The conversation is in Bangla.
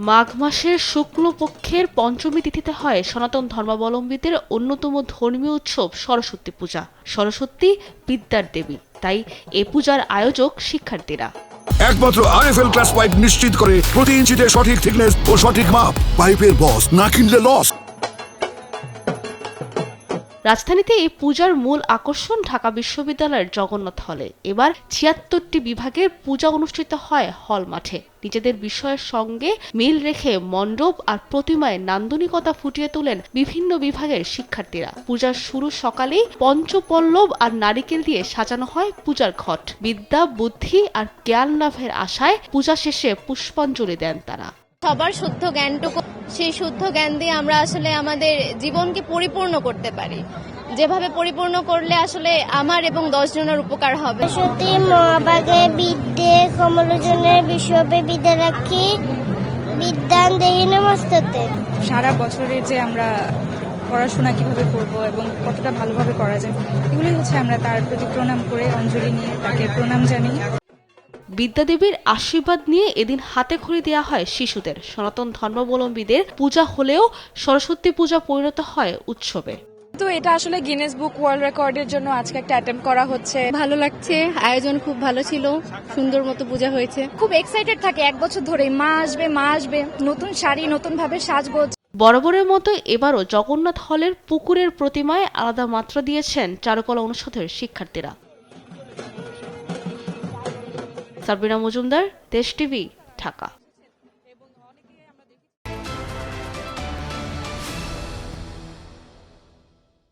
মাঘ মাসের শুক্লপক্ষের পঞ্চমী তিথিতে হয় সনাতন ধর্মাবলম্বীদের অন্যতম ধর্মীয় উৎসব সরস্বতী পূজা। সরস্বতী বিদ্যার দেবী, তাই এ পূজার আয়োজক শিক্ষার্থীরা। একমাত্র আরএফএল ক্লাস পাইপ নিশ্চিত করে প্রতি ইঞ্চিতে সঠিক থিকনেস ও সঠিক মাপ। পাইপের বস, না কিনলে লস। রাজধানীতে এই পূজার মূল আকর্ষণ ঢাকা বিশ্ববিদ্যালয়ের জগন্নাথ হলে। এবার ৭৬টি বিভাগের পূজা অনুষ্ঠিত হয় হল মাঠে। নিজেদের বিষয়ের সঙ্গে মিল রেখে মণ্ডপ আর প্রতিমায় নান্দনিকতা ফুটিয়ে তোলেন বিভিন্ন বিভাগের শিক্ষার্থীরা। পূজার শুরু সকালেই পঞ্চপল্লব আর নারিকেল দিয়ে সাজানো হয় পূজার ঘট। বিদ্যা, বুদ্ধি আর জ্ঞান লাভের আশায় পূজা শেষে পুষ্পাঞ্জলি দেন তারা। সবার শুদ্ধ জ্ঞানটুকু, সেই শুদ্ধ জ্ঞান দিয়ে আমরা আসলে আমাদের জীবনকে পরিপূর্ণ করতে পারি, যেভাবে পরিপূর্ণ করলে আসলে আমার এবং 10 জনের উপকার হবে। সত্যি মহাভাগে বিদ্যে কমলোচনের বিশ্ববে বিদ্যা রাখি বিদ্যান দেহি নমস্ততে। সারা বছরের যে আমরা পড়াশোনা কিভাবে করব এবং কতটা ভালোভাবে করা যায়, এগুলোই হচ্ছে আমরা তার প্রতি প্রণাম করে অঞ্জলি নিয়ে তাকে প্রণাম জানাই। বিদ্যাদেবীর আশীর্বাদ নিয়ে এদিন হাতে খড়ি দেওয়া হয় শিশুদের। সনাতন ধর্মাবলম্বীদের পূজা হলেও সরস্বতী পূজা পরিণত হয় উৎসবে। তো এটা আসলে গিনেস বুক ওয়ার্ল্ড রেকর্ডের জন্য আজকে একটা অ্যাটেম্প করা হচ্ছে। ভালো লাগছে, আয়োজন খুব ভালো ছিল, সুন্দর মতো পূজা হয়েছে। খুব এক্সাইটেড থাকে এক বছর ধরে, মা আসবে, নতুন শাড়ি, নতুন ভাবে সাজগোজ। বরাবরের মতো এবারও জগন্নাথ হলের পুকুরের প্রতিমায় আলাদা মাত্রা দিয়েছেন চারুকলা অনুষদের শিক্ষার্থীরা। সাবরিনা মজুমদার, দেশ টিভি, ঢাকা।